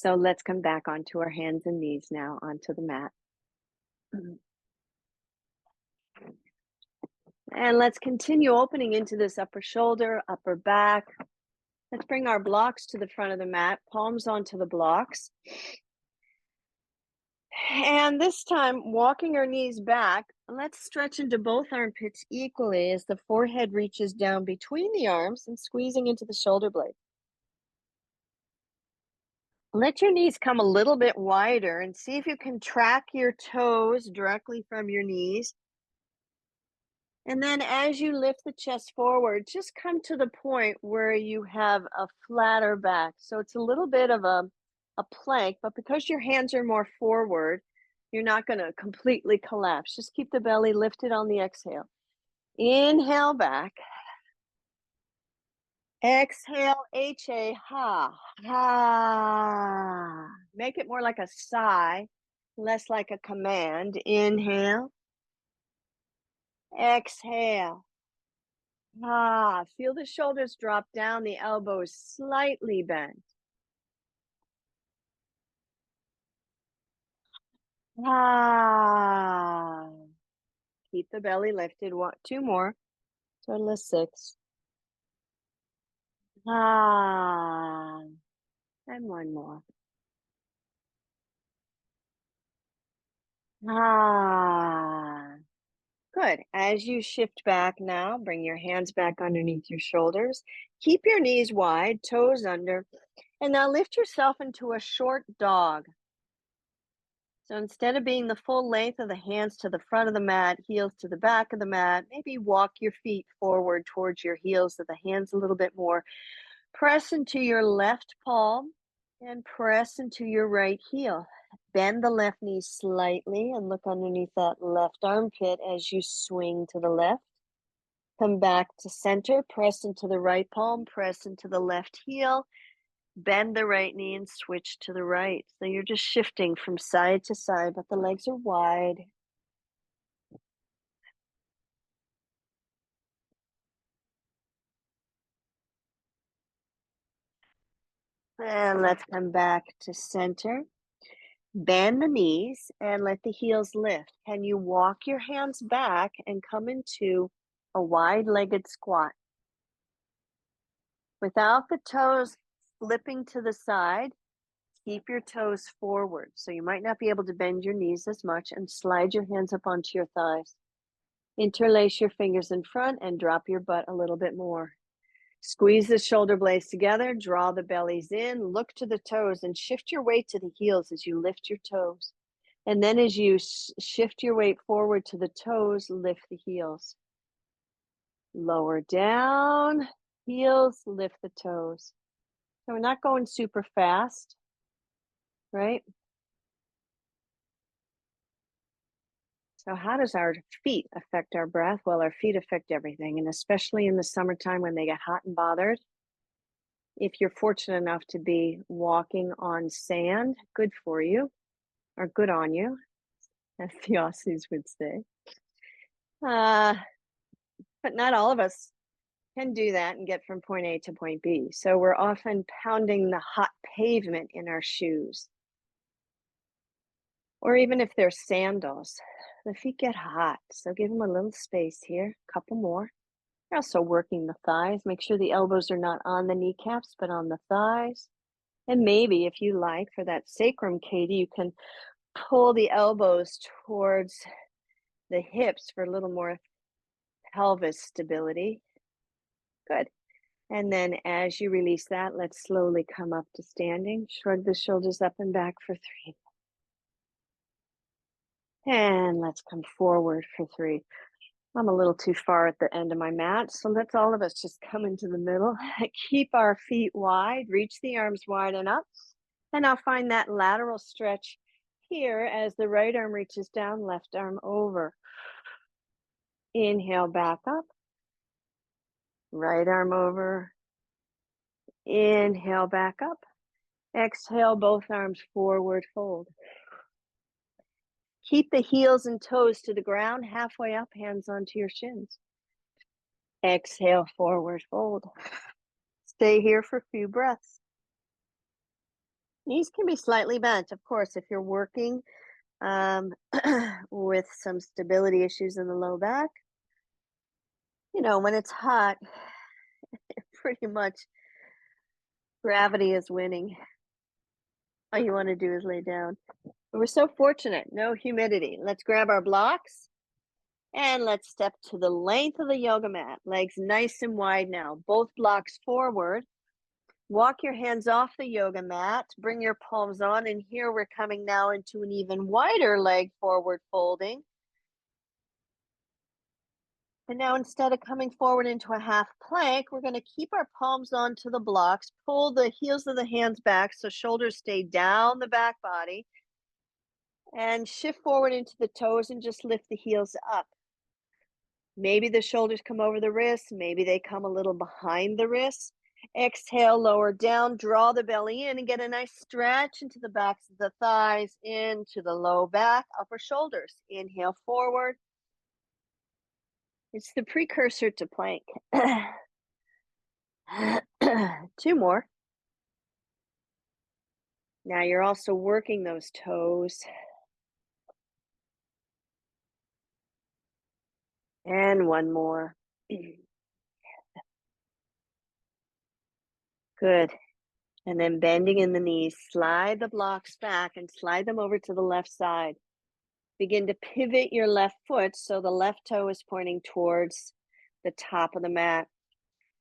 So let's come back onto our hands and knees now, onto the mat. And let's continue opening into this upper shoulder, upper back. Let's bring our blocks to the front of the mat, palms onto the blocks. And this time, walking our knees back, let's stretch into both armpits equally as the forehead reaches down between the arms and squeezing into the shoulder blade. Let your knees come a little bit wider and see if you can track your toes directly from your knees. And then as you lift the chest forward, just come to the point where you have a flatter back. So it's a little bit of a plank, but because your hands are more forward, you're not going to completely collapse. Just keep the belly lifted on the exhale. Inhale back. Exhale, H-A, ha, ha. Make it more like a sigh, less like a command. Inhale. Exhale. Ah, feel the shoulders drop down, the elbows slightly bent. Ah, keep the belly lifted. Two more. Total of 6. Ah, and one more. Ah, good. As you shift back now, bring your hands back underneath your shoulders. Keep your knees wide, toes under, and now lift yourself into a short dog. So instead of being the full length of the hands to the front of the mat, heels to the back of the mat, maybe walk your feet forward towards your heels of the hands a little bit more. Press into your left palm and press into your right heel. Bend the left knee slightly and look underneath that left armpit as you swing to the left. Come back to center, press into the right palm, press into the left heel. Bend the right knee and switch to the right. So you're just shifting from side to side, but the legs are wide. And let's come back to center. Bend the knees and let the heels lift. Can you walk your hands back and come into a wide-legged squat? Without the toes flipping to the side, keep your toes forward. So you might not be able to bend your knees as much, and slide your hands up onto your thighs. Interlace your fingers in front and drop your butt a little bit more. Squeeze the shoulder blades together, draw the bellies in, look to the toes, and shift your weight to the heels as you lift your toes. And then as you shift your weight forward to the toes, lift the heels. Lower down, heels, lift the toes. So we're not going super fast, right? So how does our feet affect our breath? Well, our feet affect everything, and especially in the summertime when they get hot and bothered. If you're fortunate enough to be walking on sand, good for you, or good on you, as the Aussies would say. But not all of us can do that and get from point A to point B. So we're often pounding the hot pavement in our shoes. Or even if they're sandals, the feet get hot. So give them a little space here, a couple more. You're also working the thighs. Make sure the elbows are not on the kneecaps, but on the thighs. And maybe if you like, for that sacrum, Katie, you can pull the elbows towards the hips for a little more pelvis stability. Good. And then as you release that, let's slowly come up to standing. Shrug the shoulders up and back for 3. And let's come forward for 3. I'm a little too far at the end of my mat, so let's all of us just come into the middle. Keep our feet wide, reach the arms wide and up. And now find that lateral stretch here as the right arm reaches down, left arm over. Inhale, back up. Right arm over. Inhale, back up. Exhale, both arms forward, fold. Keep the heels and toes to the ground, halfway up, hands onto your shins. Exhale, forward fold. Stay here for a few breaths. Knees can be slightly bent, of course, if you're working um, with some stability issues in the low back. When it's hot, pretty much gravity is winning. All you want to do is lay down. But we're so fortunate, no humidity. Let's grab our blocks and let's step to the length of the yoga mat. Legs nice and wide now, both blocks forward. Walk your hands off the yoga mat, bring your palms on, and here we're coming now into an even wider leg forward folding. And now instead of coming forward into a half plank, we're going to keep our palms onto the blocks, pull the heels of the hands back so shoulders stay down the back body, and shift forward into the toes and just lift the heels up. Maybe the shoulders come over the wrists, maybe they come a little behind the wrists. Exhale, lower down, draw the belly in and get a nice stretch into the backs of the thighs, into the low back, upper shoulders. Inhale forward. It's the precursor to plank. Two more. Now you're also working those toes. And one more. Good. And then bending in the knees, slide the blocks back and slide them over to the left side. Begin to pivot your left foot so the left toe is pointing towards the top of the mat.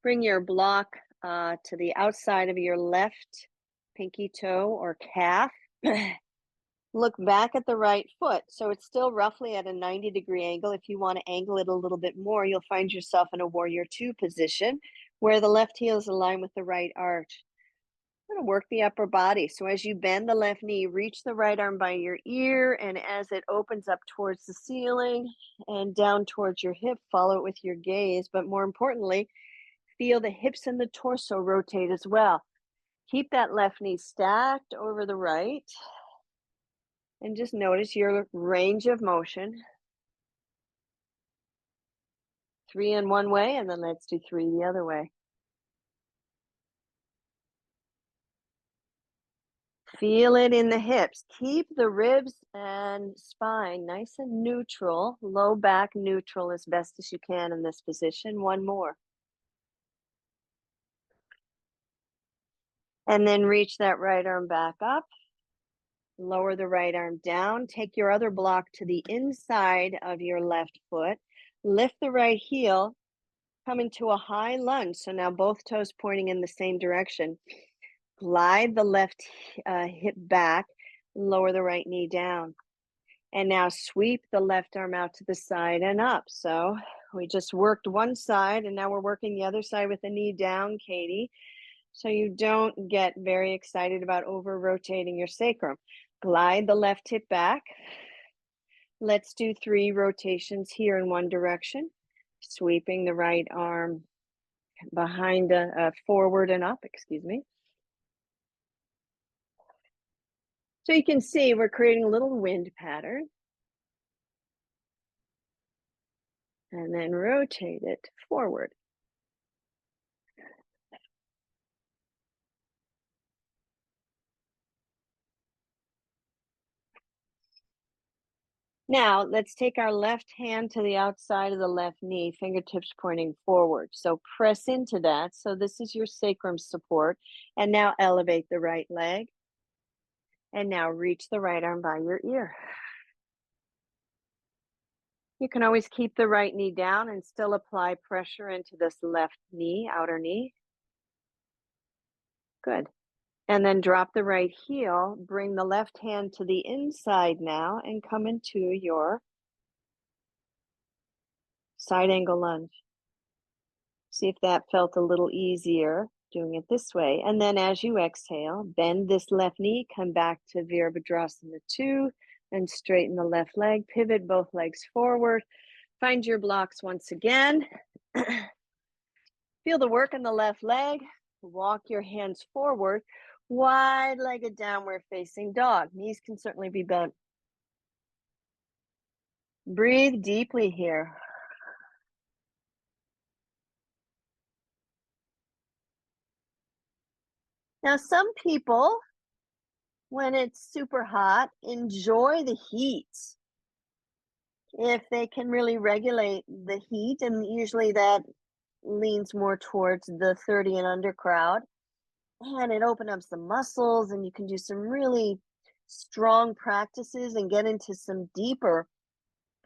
Bring your block to the outside of your left pinky toe or calf. Look back at the right foot. So it's still roughly at a 90-degree angle. If you want to angle it a little bit more, you'll find yourself in a warrior two position where the left heel is aligned with the right arch. We're going to work the upper body. So as you bend the left knee, reach the right arm by your ear, and as it opens up towards the ceiling and down towards your hip, follow it with your gaze. But more importantly, feel the hips and the torso rotate as well. Keep that left knee stacked over the right, and just notice your range of motion. 3 in one way, and then let's do 3 the other way. Feel it in the hips. Keep the ribs and spine nice and neutral. Low back neutral as best as you can in this position. One more. And then reach that right arm back up. Lower the right arm down. Take your other block to the inside of your left foot. Lift the right heel. Come into a high lunge. So now both toes pointing in the same direction. Glide the left hip back, lower the right knee down. And now sweep the left arm out to the side and up. So we just worked one side and now we're working the other side with the knee down, Katie. So you don't get very excited about over rotating your sacrum. Glide the left hip back. Let's do 3 rotations here in one direction. Sweeping the right arm behind, forward and up, excuse me. So you can see we're creating a little wind pattern. And then rotate it forward. Now, let's take our left hand to the outside of the left knee, fingertips pointing forward. So press into that. So this is your sacrum support. And now elevate the right leg. And now reach the right arm by your ear. You can always keep the right knee down and still apply pressure into this left knee, outer knee. Good. And then drop the right heel, bring the left hand to the inside now, and come into your side angle lunge. See if that felt a little easier doing it this way. And then as you exhale, bend this left knee, come back to Virabhadrasana 2, and straighten the left leg, pivot both legs forward. Find your blocks once again. Feel the work in the left leg. Walk your hands forward, wide-legged downward facing dog. Knees can certainly be bent. Breathe deeply here. Now, some people When it's super hot, enjoy the heat. If they can really regulate the heat, and usually that leans more towards the 30 and under crowd, and it opens up the muscles, and you can do some really strong practices and get into some deeper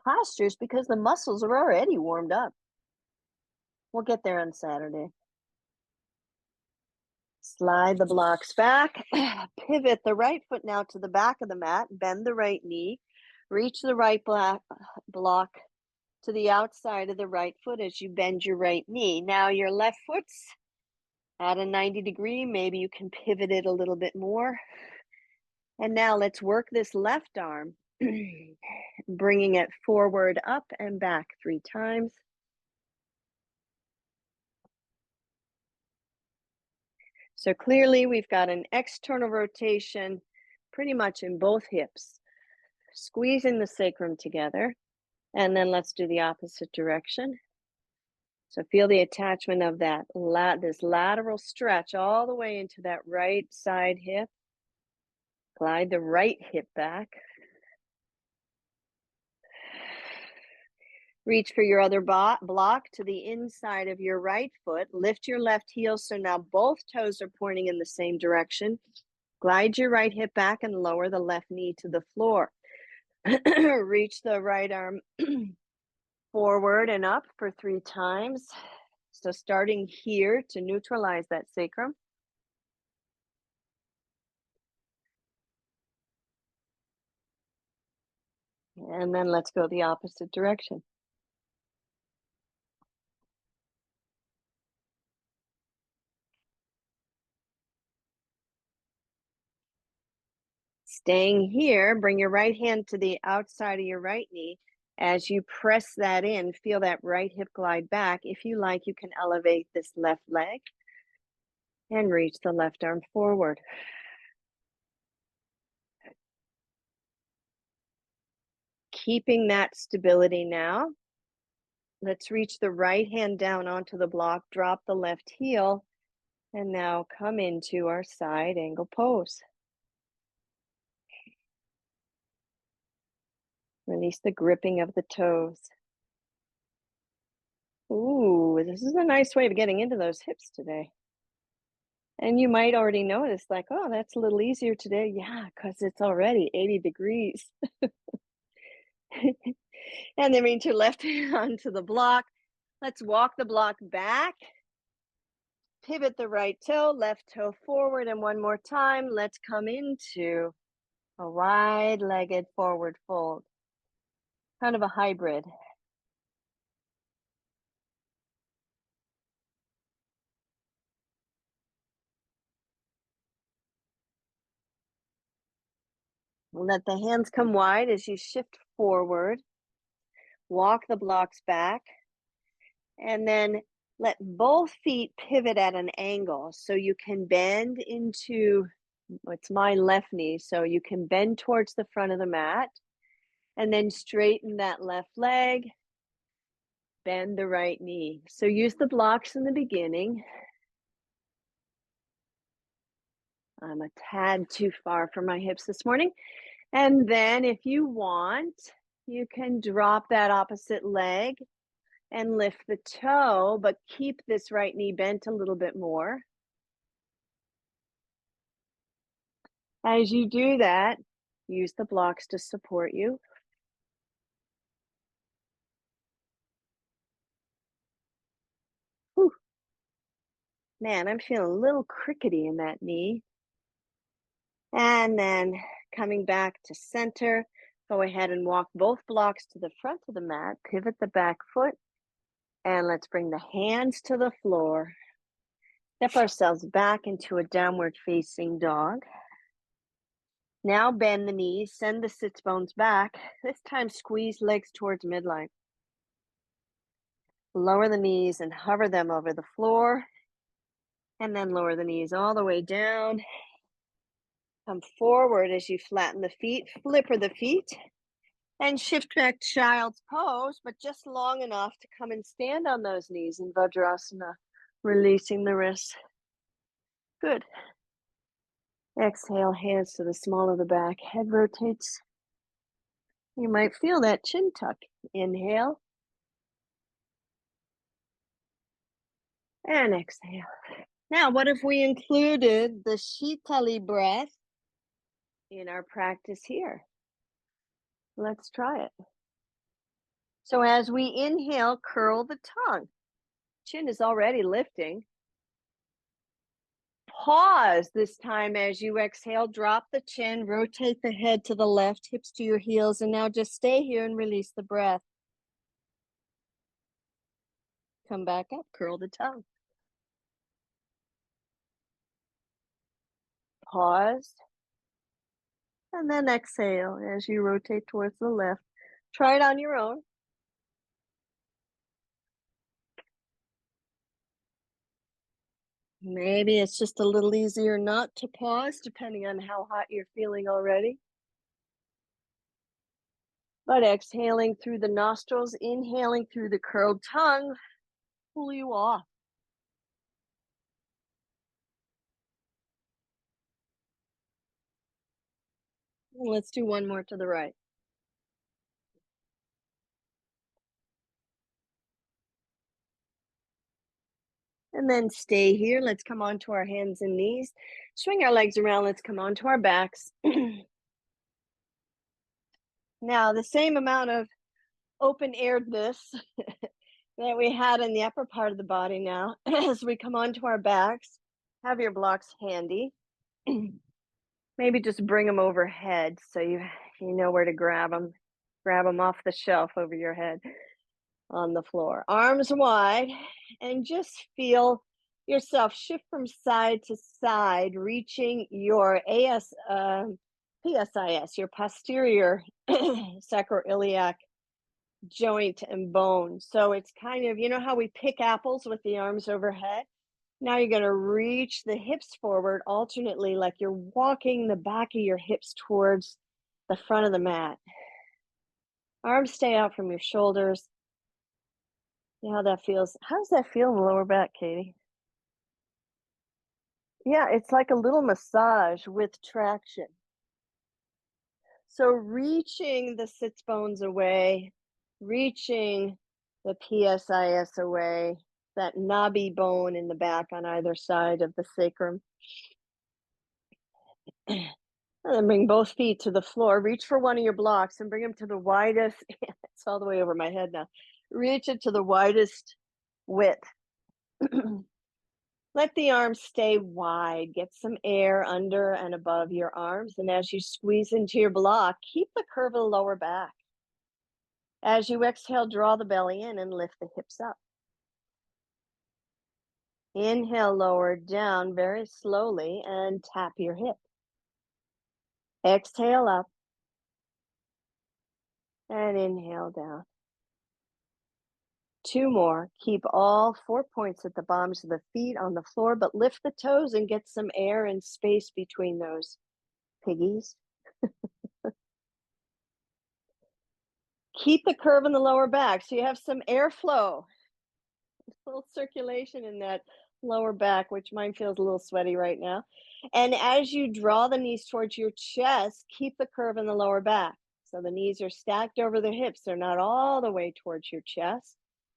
postures because the muscles are already warmed up. We'll get there on Saturday. Slide the blocks back, pivot the right foot now to the back of the mat, bend the right knee, reach the right block to the outside of the right foot as you bend your right knee. Now your left foot's at a 90-degree, maybe you can pivot it a little bit more. And now let's work this left arm, bringing it forward, up, and back 3 times. So clearly we've got an external rotation pretty much in both hips, squeezing the sacrum together. And then let's do the opposite direction. So feel the attachment of that this lateral stretch all the way into that right side hip. Glide the right hip back. Reach for your other block to the inside of your right foot. Lift your left heel so now both toes are pointing in the same direction. Glide your right hip back and lower the left knee to the floor. Reach the right arm forward and up for 3 times. So starting here to neutralize that sacrum. And then let's go the opposite direction. Staying here, bring your right hand to the outside of your right knee. As you press that in, feel that right hip glide back. If you like, you can elevate this left leg and reach the left arm forward. Keeping that stability now. Let's reach the right hand down onto the block, drop the left heel, and now come into our side angle pose. Release the gripping of the toes. Ooh, this is a nice way of getting into those hips today. And you might already notice, like, oh, that's a little easier today. Yeah, because it's already 80 degrees. And then reach your left hand onto the block. Let's walk the block back. Pivot the right toe, left toe forward. And one more time, let's come into a wide-legged forward fold. Kind of a hybrid. Let the hands come wide as you shift forward. Walk the blocks back. And then let both feet pivot at an angle so you can bend into what's my left knee. So you can bend towards the front of the mat and then straighten that left leg, bend the right knee. So use the blocks in the beginning. I'm a tad too far from my hips this morning. And then if you want, you can drop that opposite leg and lift the toe, but keep this right knee bent a little bit more. As you do that, use the blocks to support you. Whew. Man, I'm feeling a little crickety in that knee. And then coming back to center, go ahead and walk both blocks to the front of the mat, pivot the back foot, and let's bring the hands to the floor. Step ourselves back into a downward facing dog. Now bend the knees, send the sits bones back. This time squeeze legs towards midline. Lower the knees and hover them over the floor. And then lower the knees all the way down. Come forward as you flatten the feet, flipper the feet, and shift back to child's pose, but just long enough to come and stand on those knees in Vajrasana, releasing the wrists. Good. Exhale, hands to the small of the back. Head rotates. You might feel that chin tuck. Inhale and exhale. Now, what if we included the Sheetali breath in our practice here? Let's try it. So as we inhale, curl the tongue. Chin is already lifting. Pause this time as you exhale. Drop the chin, rotate the head to the left, hips to your heels, and now just stay here and release the breath. Come back up, curl the tongue. Pause, and then exhale as you rotate towards the left. Try it on your own. Maybe it's just a little easier not to pause, depending on how hot you're feeling already. But exhaling through the nostrils, inhaling through the curled tongue, pull you off. Let's do one more to the right. And then stay here. Let's come onto our hands and knees. Swing our legs around. Let's come onto our backs. Now, the same amount of open airedness that we had in the upper part of the body now, as we come onto our backs, have your blocks handy. Maybe just bring them overhead so you know where to grab them. Grab them off the shelf over your head on the floor. Arms wide, and just feel yourself shift from side to side, reaching your PSIS, your posterior sacroiliac joint and bone. So it's kind of, you know how we pick apples with the arms overhead? Now you're going to reach the hips forward alternately, like you're walking the back of your hips towards the front of the mat. Arms stay out from your shoulders. See how that feels. How does that feel in the lower back, Katie? Yeah, it's like a little massage with traction. So reaching the sits bones away, reaching the PSIS away, that knobby bone in the back on either side of the sacrum. And then bring both feet to the floor. Reach for one of your blocks and bring them to the widest. It's all the way over my head now. Reach it to the widest width. Let the arms stay wide. Get some air under and above your arms. And as you squeeze into your block, keep the curve of the lower back. As you exhale, draw the belly in and lift the hips up. Inhale, lower down very slowly and tap your hip. Exhale up and inhale down. Two more. Keep all 4 points at the bottoms of the feet on the floor, but lift the toes and get some air and space between those piggies. Keep the curve in the lower back so you have some airflow, a little circulation in that lower back, which mine feels a little sweaty right now. And as you draw the knees towards your chest, keep the curve in the lower back. So the knees are stacked over the hips. They're not all the way towards your chest.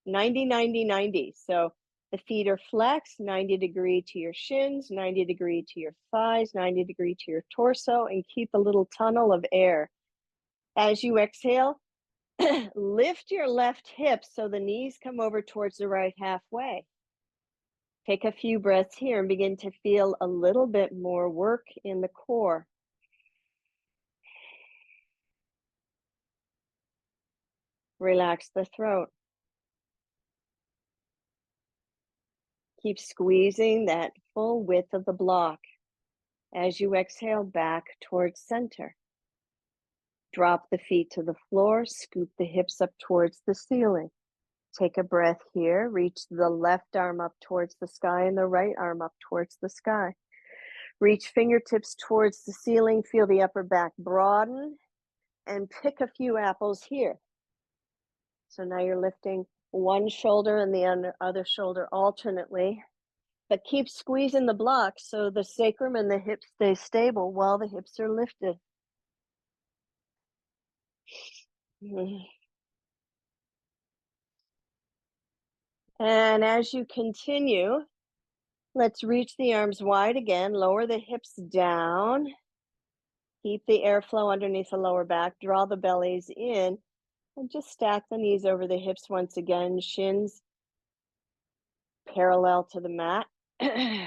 90, 90, 90. So the feet are flexed, 90-degree to your shins, 90-degree to your thighs, 90-degree to your torso, and keep a little tunnel of air. As you exhale, lift your left hip so the knees come over towards the right halfway. Take a few breaths here and begin to feel a little bit more work in the core. Relax the throat. Keep squeezing that full width of the block. As you exhale, back towards center. Drop the feet to the floor, scoop the hips up towards the ceiling. Take a breath here. Reach the left arm up towards the sky and the right arm up towards the sky. Reach fingertips towards the ceiling. Feel the upper back broaden and pick a few apples here. So now you're lifting one shoulder and the other shoulder alternately. But keep squeezing the block so the sacrum and the hips stay stable while the hips are lifted. And as you continue, let's reach the arms wide again, lower the hips down, keep the airflow underneath the lower back, draw the bellies in, and just stack the knees over the hips once again, shins parallel to the mat,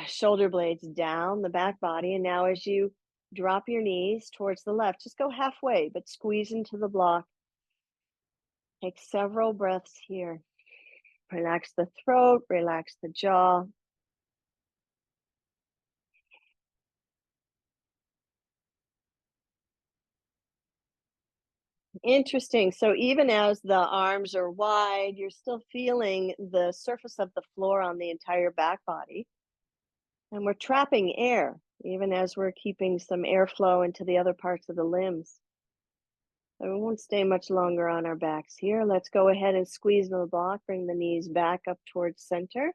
shoulder blades down the back body. And now as you drop your knees towards the left, just go halfway, but squeeze into the block. Take several breaths here. Relax the throat, relax the jaw. Interesting. So even as the arms are wide, you're still feeling the surface of the floor on the entire back body. And we're trapping air, even as we're keeping some airflow into the other parts of the limbs. So we won't stay much longer on our backs here. Let's go ahead and squeeze the block, bring the knees back up towards center.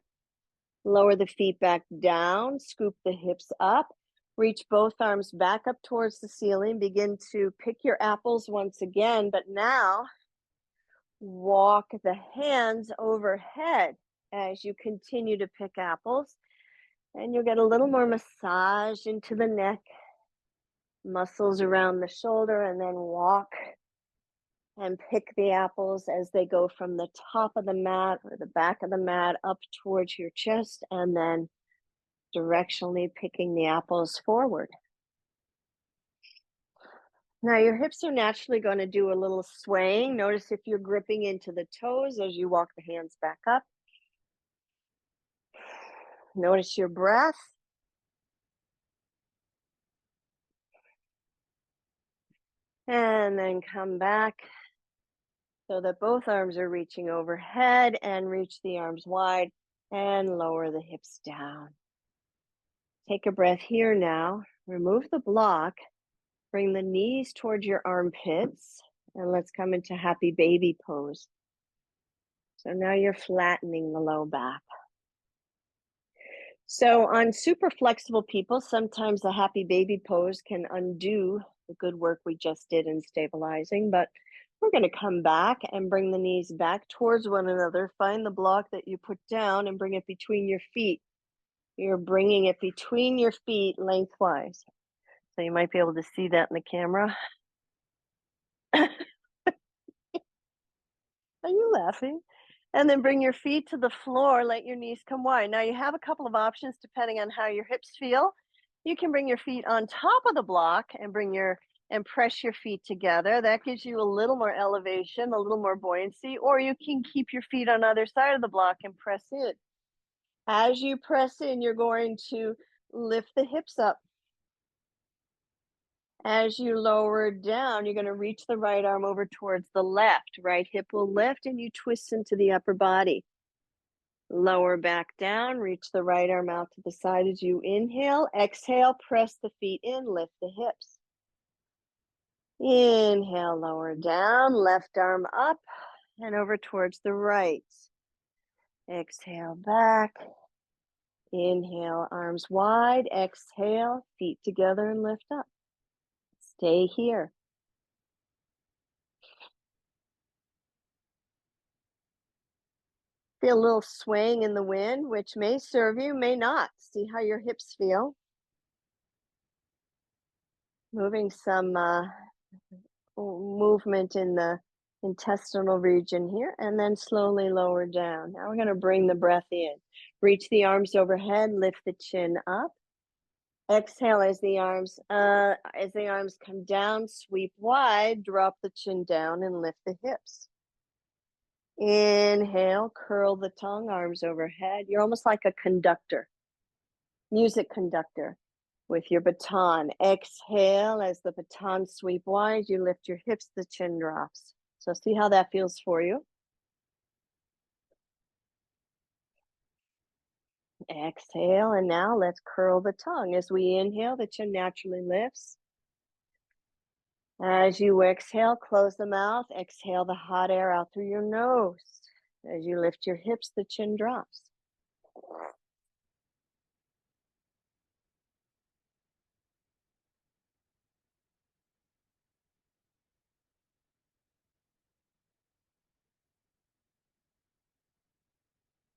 Lower the feet back down, scoop the hips up. Reach both arms back up towards the ceiling. Begin to pick your apples once again, but now walk the hands overhead as you continue to pick apples. And you'll get a little more massage into the neck, muscles around the shoulder, and then walk and pick the apples as they go from the top of the mat or the back of the mat up towards your chest, and then directionally picking the apples forward. Now your hips are naturally going to do a little swaying. Notice if you're gripping into the toes as you walk the hands back up. Notice your breath. And then come back so that both arms are reaching overhead, and reach the arms wide and lower the hips down. Take a breath here now. Remove the block. Bring the knees towards your armpits, and let's come into happy baby pose. So now you're flattening the low back. So on super flexible people, sometimes the happy baby pose can undo the good work we just did in stabilizing, but we're going to come back and bring the knees back towards one another. Find the block that you put down and bring it between your feet. You're bringing it between your feet lengthwise. So you might be able to see that in the camera. Are you laughing? And then bring your feet to the floor, let your knees come wide. Now you have a couple of options depending on how your hips feel. You can bring your feet on top of the block and press your feet together. That gives you a little more elevation, a little more buoyancy, or you can keep your feet on either side of the block and press in. As you press in, you're going to lift the hips up. As you lower down, you're going to reach the right arm over towards the left. Right hip will lift and you twist into the upper body. Lower back down, reach the right arm out to the side as you inhale. Exhale, press the feet in, lift the hips. Inhale, lower down, left arm up and over towards the right. Exhale back. Inhale, arms wide. Exhale, feet together and lift up. Stay here. Feel a little swaying in the wind, which may serve you, may not. See how your hips feel. Moving some movement in the intestinal region here, and then slowly lower down. Now we're going to bring the breath in. Reach the arms overhead, lift the chin up. Exhale as the arms come down, sweep wide, drop the chin down and lift the hips. Inhale, curl the tongue, arms overhead. You're almost like a conductor, music conductor with your baton. Exhale as the baton sweep wide, you lift your hips, the chin drops. So see how that feels for you. Exhale, and now let's curl the tongue. As we inhale, the chin naturally lifts. As you exhale, close the mouth. Exhale the hot air out through your nose. As you lift your hips, the chin drops.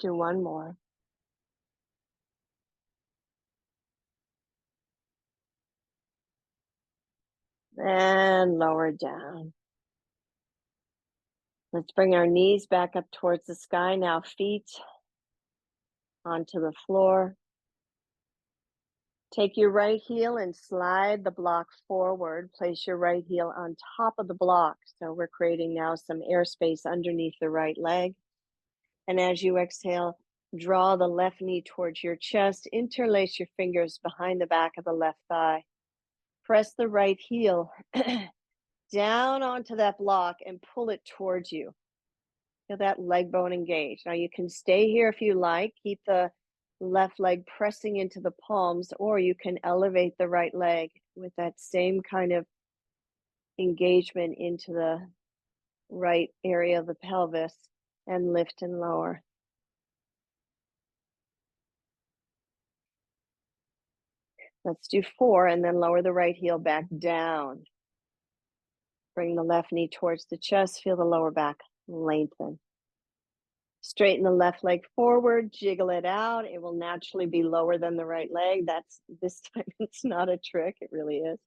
Do one more. And lower down. Let's bring our knees back up towards the sky. Now feet onto the floor. Take your right heel and slide the block forward. Place your right heel on top of the block. So we're creating now some airspace underneath the right leg. And as you exhale, draw the left knee towards your chest. Interlace your fingers behind the back of the left thigh. Press the right heel down onto that block and pull it towards you. Feel that leg bone engaged. Now you can stay here if you like. Keep the left leg pressing into the palms, or you can elevate the right leg with that same kind of engagement into the right area of the pelvis and lift and lower. Let's do 4 and then lower the right heel back down. Bring the left knee towards the chest. Feel the lower back lengthen. Straighten the left leg forward, jiggle it out. It will naturally be lower than the right leg. This time it's not a trick, it really is.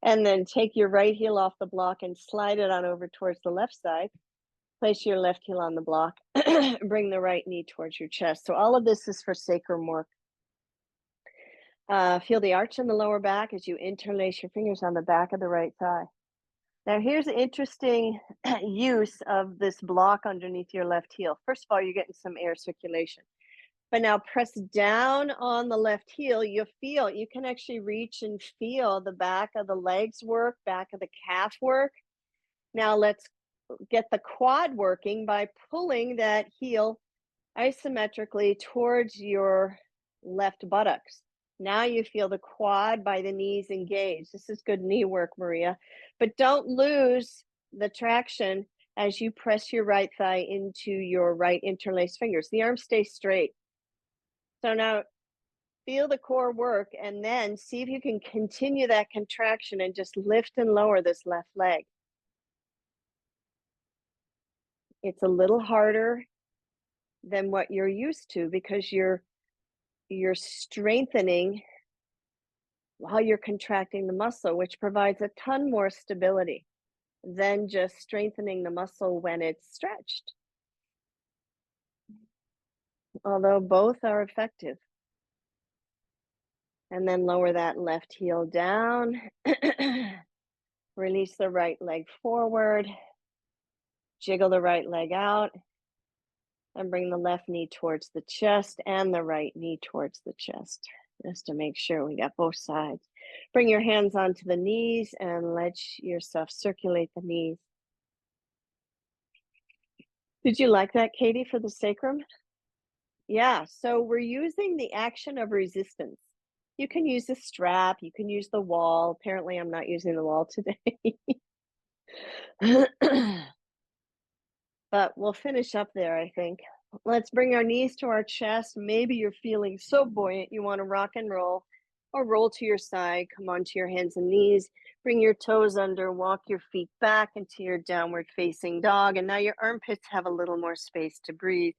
And then take your right heel off the block and slide it on over towards the left side. Place your left heel on the block. Bring the right knee towards your chest. So all of this is for sacrum work. Feel the arch in the lower back as you interlace your fingers on the back of the right thigh. Now here's an interesting use of this block underneath your left heel. First of all, you're getting some air circulation. But now press down on the left heel. You can actually reach and feel the back of the legs work, back of the calf work. Now let's get the quad working by pulling that heel isometrically towards your left buttocks. Now you feel the quad by the knees engaged. This is good knee work, Maria. But don't lose the traction as you press your right thigh into your right interlaced fingers. The arms stay straight. So now feel the core work and then see if you can continue that contraction and just lift and lower this left leg. It's a little harder than what you're used to because you're strengthening while you're contracting the muscle, which provides a ton more stability than just strengthening the muscle when it's stretched. Although both are effective. And then lower that left heel down. Release the right leg forward. Jiggle the right leg out. And bring the left knee towards the chest and the right knee towards the chest, just to make sure we got both sides. Bring your hands onto the knees and let yourself circulate the knees. Did you like that, Katie, for the sacrum? Yeah, so we're using the action of resistance. You can use the strap, you can use the wall. Apparently, I'm not using the wall today. But we'll finish up there, I think. Let's bring our knees to our chest. Maybe you're feeling so buoyant you want to rock and roll or roll to your side. Come onto your hands and knees. Bring your toes under, walk your feet back into your downward facing dog. And now your armpits have a little more space to breathe.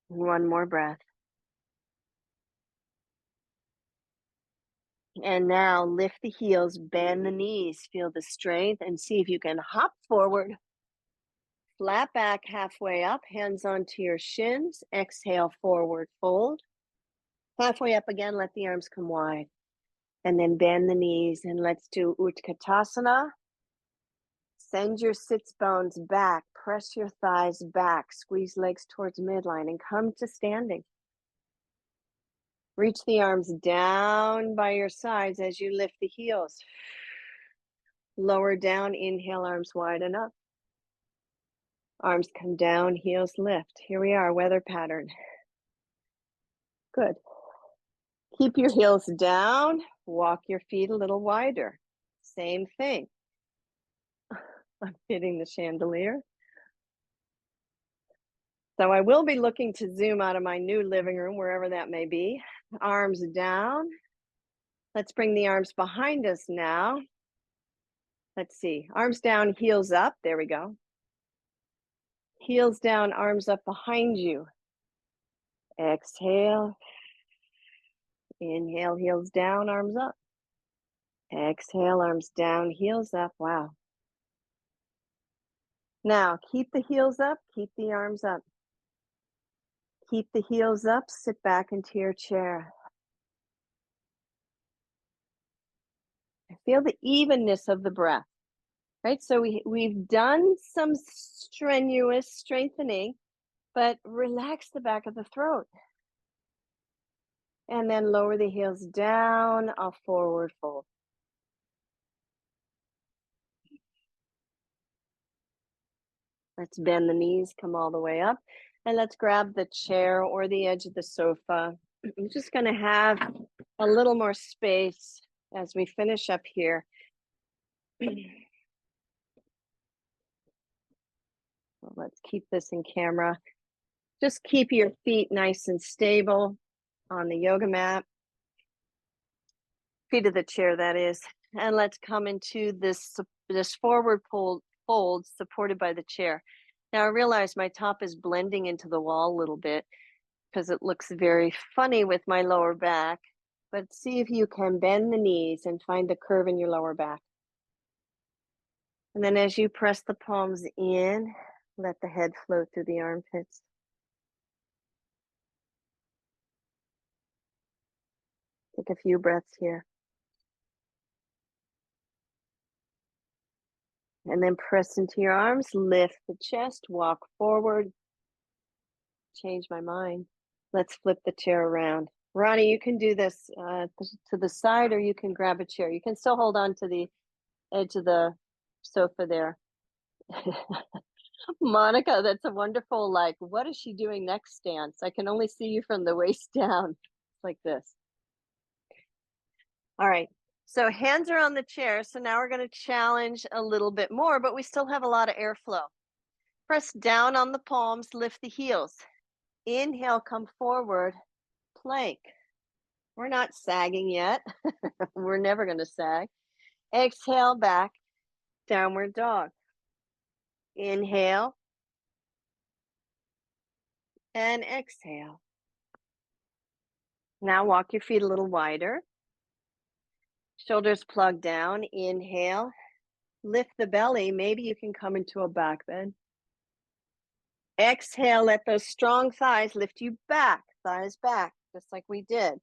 One more breath. And now lift the heels, bend the knees, feel the strength, and see if you can hop forward. Flat back halfway up, hands onto your shins. Exhale, forward fold. Halfway up again, let the arms come wide. And then bend the knees, and let's do Utkatasana. Send your sits bones back, press your thighs back, squeeze legs towards midline, and come to standing. Reach the arms down by your sides as you lift the heels. Lower down, inhale, arms widen up. Arms come down, heels lift. Here we are, weather pattern. Good. Keep your heels down, walk your feet a little wider. Same thing. I'm hitting the chandelier. So I will be looking to zoom out of my new living room, wherever that may be. Arms down. Let's bring the arms behind us now. Let's see, arms down, heels up. There we go. Heels down, arms up behind you. Exhale. Inhale, heels down, arms up. Exhale, arms down, heels up. Wow. Now, keep the heels up, keep the arms up. Keep the heels up, sit back into your chair. Feel the evenness of the breath, right? So we've done some strenuous strengthening, but relax the back of the throat. And then lower the heels down, a forward fold. Let's bend the knees, come all the way up, and let's grab the chair or the edge of the sofa. I'm just going to have a little more space as we finish up here. Well, let's keep this in camera. Just keep your feet nice and stable on the yoga mat. Feet of the chair, that is. And let's come into this forward fold supported by the chair. Now I realize my top is blending into the wall a little bit because it looks very funny with my lower back. But see if you can bend the knees and find the curve in your lower back. And then as you press the palms in, let the head float through the armpits. Take a few breaths here. And then press into your arms, lift the chest, walk forward. Change my mind. Let's flip the chair around. Ronnie, you can do this to the side, or you can grab a chair. You can still hold on to the edge of the sofa there. Monica, that's a wonderful, like, what is she doing next stance? I can only see you from the waist down, like this. All right, so hands are on the chair. So now we're going to challenge a little bit more, but we still have a lot of airflow. Press down on the palms, lift the heels. Inhale, come forward, plank. We're not sagging yet. We're never going to sag. Exhale, back, downward dog. Inhale and exhale. Now walk your feet a little wider. Shoulders plug down. Inhale. Lift the belly. Maybe you can come into a back bend. Exhale, let those strong thighs lift you back. Thighs back, just like we did.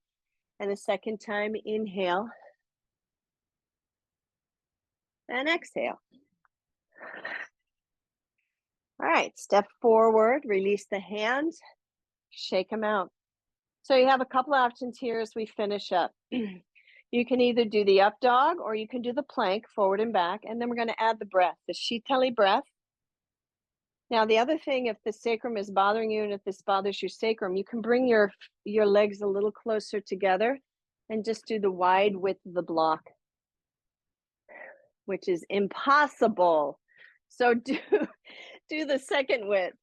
And a second time, inhale. And exhale. All right, step forward, release the hands, shake them out. So you have a couple options here as we finish up. You can either do the up dog or you can do the plank forward and back. And then we're going to add the breath, the Sheetali breath. Now, the other thing, if the sacrum is bothering you and if this bothers your sacrum, you can bring your legs a little closer together and just do the wide width of the block, which is impossible. So do the second width.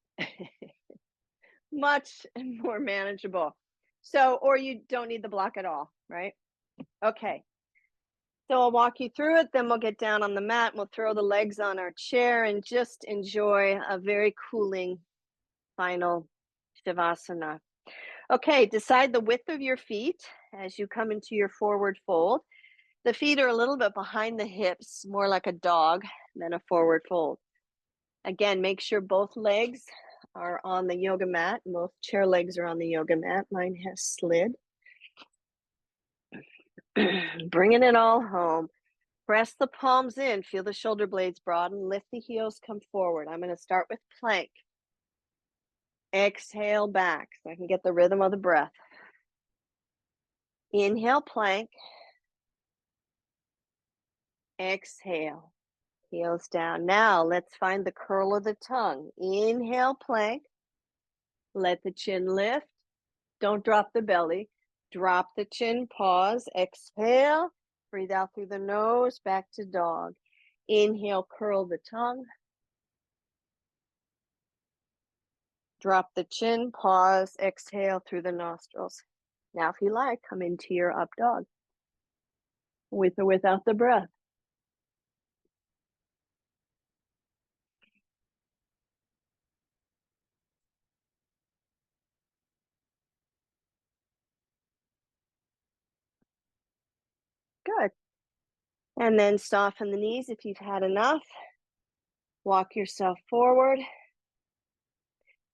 Much more manageable. So, or you don't need the block at all, right? Okay. So I'll walk you through it, then we'll get down on the mat, we'll throw the legs on our chair and just enjoy a very cooling final Shavasana. Okay, decide the width of your feet as you come into your forward fold. The feet are a little bit behind the hips, more like a dog than a forward fold. Again, make sure both legs are on the yoga mat. Both chair legs are on the yoga mat. Mine has slid. Bringing it all home. Press the palms in. Feel the shoulder blades broaden. Lift the heels, come forward. I'm going to start with plank. Exhale back so I can get the rhythm of the breath. Inhale, plank. Exhale. Heels down. Now let's find the curl of the tongue. Inhale, plank. Let the chin lift. Don't drop the belly. Drop the chin, pause, exhale. Breathe out through the nose, back to dog. Inhale, curl the tongue. Drop the chin, pause, exhale through the nostrils. Now, if you like, come into your up dog. with or without the breath. Good. And then soften the knees if you've had enough. Walk yourself forward.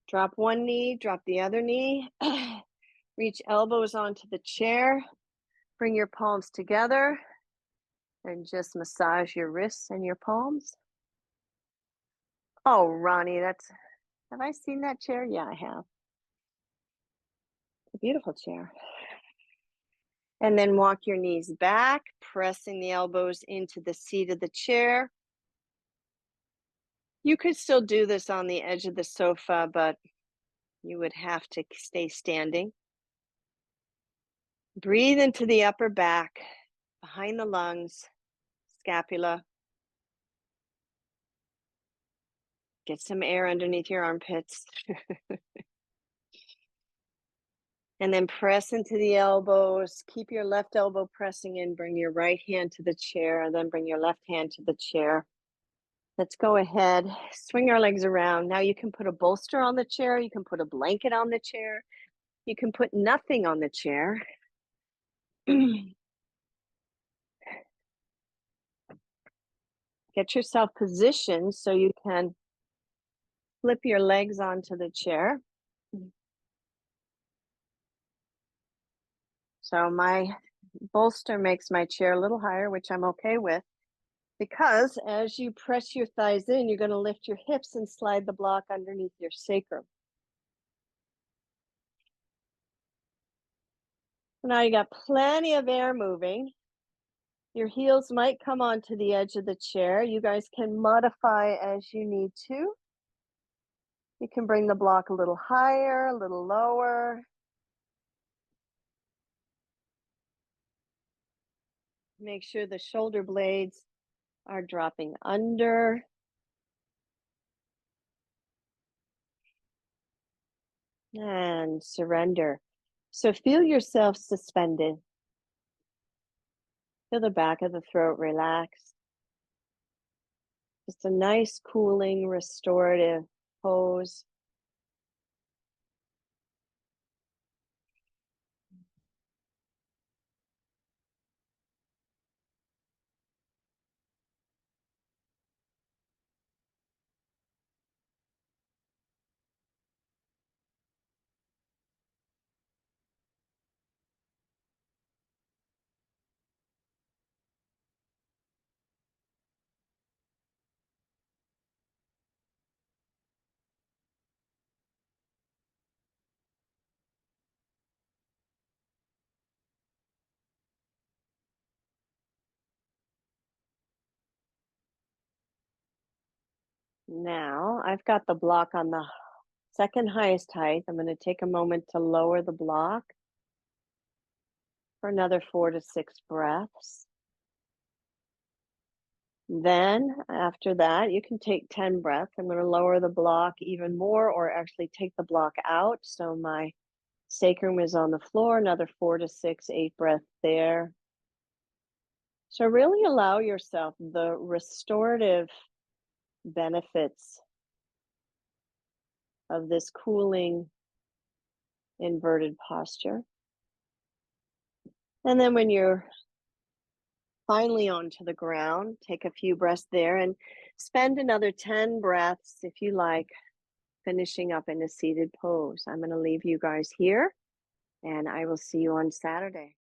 Drop one knee, drop the other knee. Reach elbows onto the chair. Bring your palms together and just massage your wrists and your palms. Oh, Ronnie, have I seen that chair? Yeah, I have. A beautiful chair. And then walk your knees back, pressing the elbows into the seat of the chair. You could still do this on the edge of the sofa, but you would have to stay standing. Breathe into the upper back, behind the lungs, scapula. Get some air underneath your armpits. And then press into the elbows. Keep your left elbow pressing in. Bring your right hand to the chair, and then bring your left hand to the chair. Let's go ahead, swing our legs around. Now you can put a bolster on the chair. You can put a blanket on the chair. You can put nothing on the chair. Get yourself positioned so you can flip your legs onto the chair. So my bolster makes my chair a little higher, which I'm okay with, because as you press your thighs in, you're going to lift your hips and slide the block underneath your sacrum. Now you got plenty of air moving. Your heels might come onto the edge of the chair. You guys can modify as you need to. You can bring the block a little higher, a little lower. Make sure the shoulder blades are dropping under. And surrender. So feel yourself suspended. Feel the back of the throat relax. Just a nice, cooling, restorative pose. Now, I've got the block on the second highest height. I'm going to take a moment to lower the block for another 4 to 6 breaths. Then, after that, you can take 10 breaths. I'm going to lower the block even more, or actually take the block out. So my sacrum is on the floor, another 4 to 6, 8 breaths there. So really allow yourself the restorative benefits of this cooling inverted posture. And then when you're finally onto the ground, take a few breaths there and spend another 10 breaths, if you like, finishing up in a seated pose. I'm going to leave you guys here, and I will see you on Saturday.